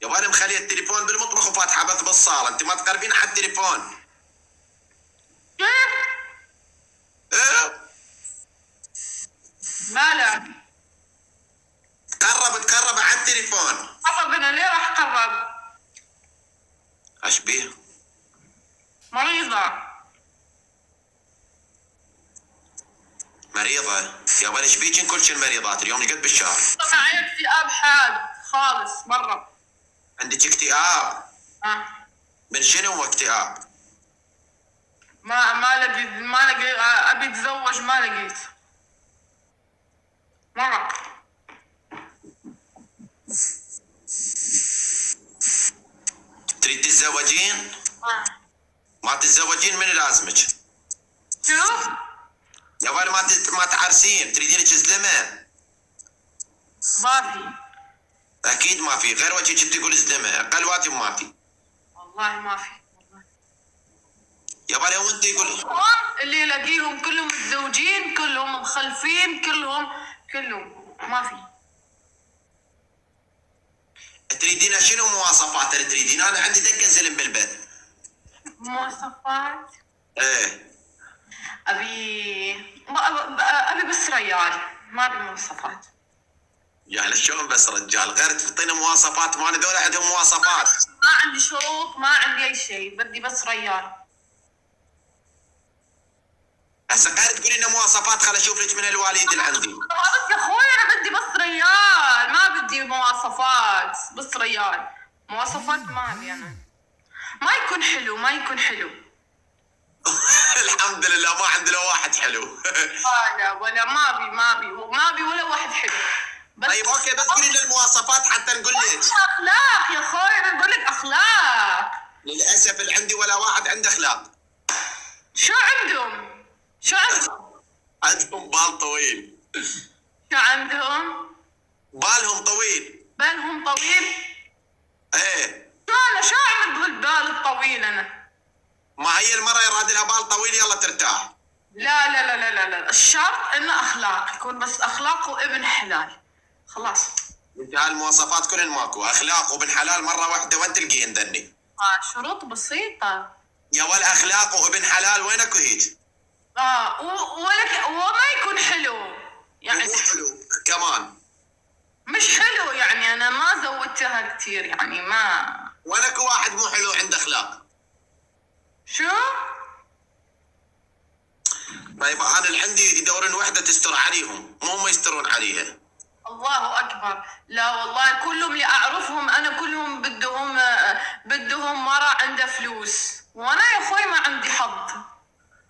يابا انا مخلي التليفون بالمطبخ وفاتحه بث بالصاله، انت ما تقربين على التليفون. كيف؟ ايه مالك؟ تقرب على التليفون. قرب، انا ليه راح قرب؟ ايش بيه؟ مريضة. مريضة؟ يابا ايش بيك كل شيء المريضات اليوم قد بالشهر؟ معي اكتئاب حاد خالص مرة. عندك اكتئاب؟ من شنو هو اكتئاب؟ ما لقيت ابي اتزوج، ما لقيت مرة. تريد تتزوجين؟ ما تتزوجين من لازمك؟ شو؟ يابا ما تعرسين، تريدين لك زلمه؟ ما في. اكيد ما في، غير وجهك تقول زلمه، اقل واجب ما في. والله ما في والله. يابا لو انت يقول اللي يلاقيهم كلهم متزوجين، كلهم مخلفين، كلهم ما في. تريدين شنو مواصفات اللي تريدين؟ انا عندي دقه زلم بالبيت. مواصفات؟ ايه ابي بس ريال، ما ابي مواصفات. يعني شلون بس رجال؟ غير تعطينا مواصفات، ما ذولا عندهم مواصفات. ما عندي شروط، ما عندي اي شيء، بدي بس ريال. هسه غير تقولي لنا مواصفات، خل اشوف لك من الوالد اللي عندي. بس يا اخوي انا بدي بس ريال، ما بدي مواصفات، بس ريال. مواصفات ما ابي انا. ما يكون حلو. الحمد لله ما عندنا واحد حلو. لا ولا ما ابي ولا واحد حلو. بس طيب اوكي، بس قولي لنا المواصفات حتى نقول لك. اخلاق يا اخوي، انا اقول لك اخلاق. للاسف اللي عندي ولا واحد عنده اخلاق. شو عندهم؟ عندهم بال طويل. شو عندهم؟ بالهم طويل. بالهم طويل؟ ايه. شو اعمل بالبال الطويل انا؟ ما هي المرة يراد لها بال طويل يلا ترتاح. لا، الشرط انه اخلاق، يكون بس اخلاق وابن حلال. خلاص. انت هالمواصفات كلهن ماكو، اخلاق وابن حلال مرة واحدة وين تلقين ذني؟ شروط بسيطة. يا ولا اخلاق وابن حلال وينك هيج؟ وما يكون حلو يعني. مو حلو كمان. مش حلو يعني، انا ما زودتها كثير يعني، ما. وينك واحد مو حلو عنده اخلاق؟ شو؟ طيب انا اللي عندي يدورون وحده تستر عليهم، مو هم يسترون عليها. الله اكبر. لا والله كلهم اللي اعرفهم انا كلهم بدهم مرة عنده فلوس، وانا يا اخوي ما عندي حظ.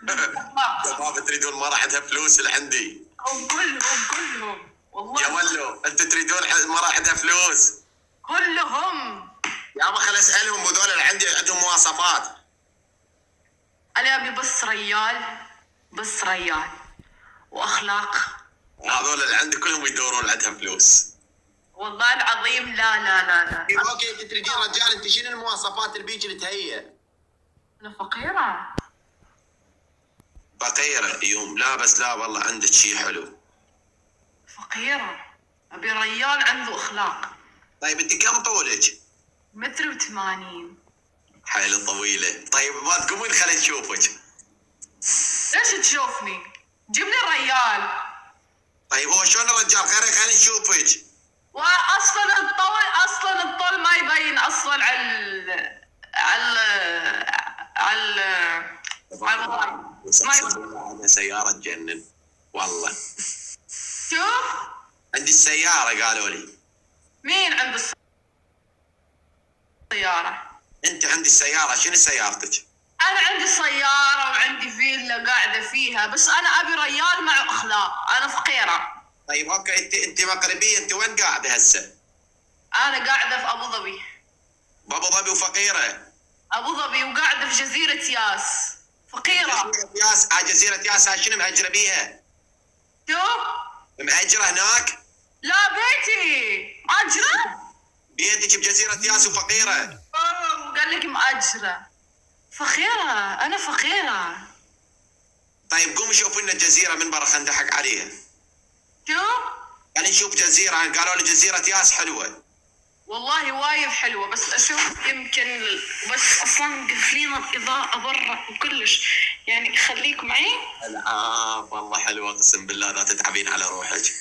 ما تريدون مرة عندها فلوس اللي عندي؟ كلهم والله. يا ولو انتوا تريدون مرة عندها فلوس؟ كلهم. يابا خل اسالهم هذول اللي عندي عندهم مواصفات. انا ابي بس ريال واخلاق. هذول اللي عندي كلهم يدورون عندها فلوس. والله العظيم لا. اوكي انت تريدين رجال، انت شنو المواصفات اللي بيجي اللي تهيئ؟ انا فقيرة. فقيرة يوم؟ لا بس لا والله عندك شيء حلو. فقيرة، ابي ريال عنده اخلاق. طيب انت كم طولك؟ 1.80 متر. حيل طويلة. طيب ما تقومين خلي نشوفك. ليش تشوفني؟ جيب لي الريال. طيب هو شلون الرجال غير خلي نشوفك؟ اصلا الطول ما يبين اصلا على هذا سيارة تجنن والله. شو؟ عندي السيارة قالوا لي. مين عنده السيارة؟ انت عندي السيارة، شنو سيارتك؟ انا عندي سيارة وعندي فيلا قاعدة فيها، بس انا ابي ريال مع اخلاق، انا فقيرة. طيب اوكي انت مغربية، انت وين قاعدة هسه؟ انا قاعدة في ابو ظبي. بابو ظبي وفقيرة؟ ابو ظبي وقاعدة في جزيرة ياس. فقيرة. ياس؟ جزيرة ياس هاي شنو مهجرة بيها؟ شو؟ مهجرة هناك؟ لا بيتي مأجرة. بيتك بجزيرة ياس وفقيرة؟ قال لك مأجرة. فقيرة، انا فقيرة. طيب قوم شوف لنا الجزيرة من برا خلينا نضحك عليها. شو؟ خلينا نشوف جزيرة، قالوا لي جزيرة ياس حلوة. والله وايد حلوة، بس أشوف يمكن بس أصلا مقفلين الإضاءة برا وكلش، يعني خليك معي. والله حلوة اقسم بالله، لا تتعبين على روحك.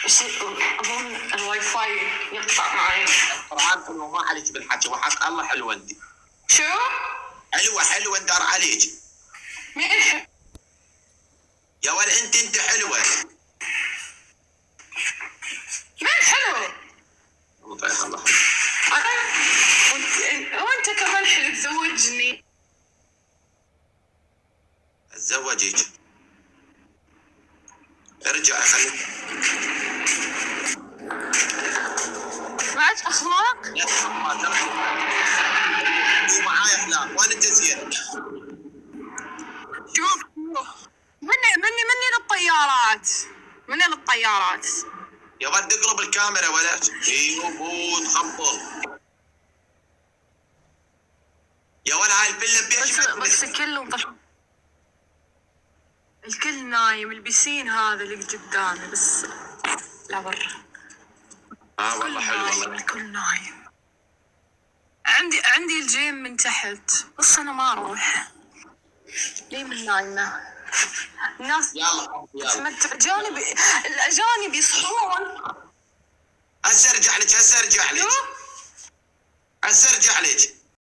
بس أظن الواي فاي يقطع معي. القرآن حلوة ما عليك بالحكي، وحق الله حلوة انت. شو؟ حلوة ندار عليك. مين يا ولد انت حلوة. مين حلو؟ الله الله. وانت كمان حلو، تزوجني. اتزوجك. ارجع خليك. معك اخلاق؟ لا معايا اخلاق وانا انت زين. شوف مني للطيارات، مني للطيارات. يا ولد تقرب الكاميرا ولد. ايوه تخبط. يا ولد هاي الفيلا بيش بس كلهم الكل نايم، البسين هذا اللي قدامي بس لا برا. والله حلو والله. الكل نايم. عندي الجيم من تحت، بس انا ما اروح ليه من نايمة. الناس يلا الأجانب يصحون. هسه ارجع لك.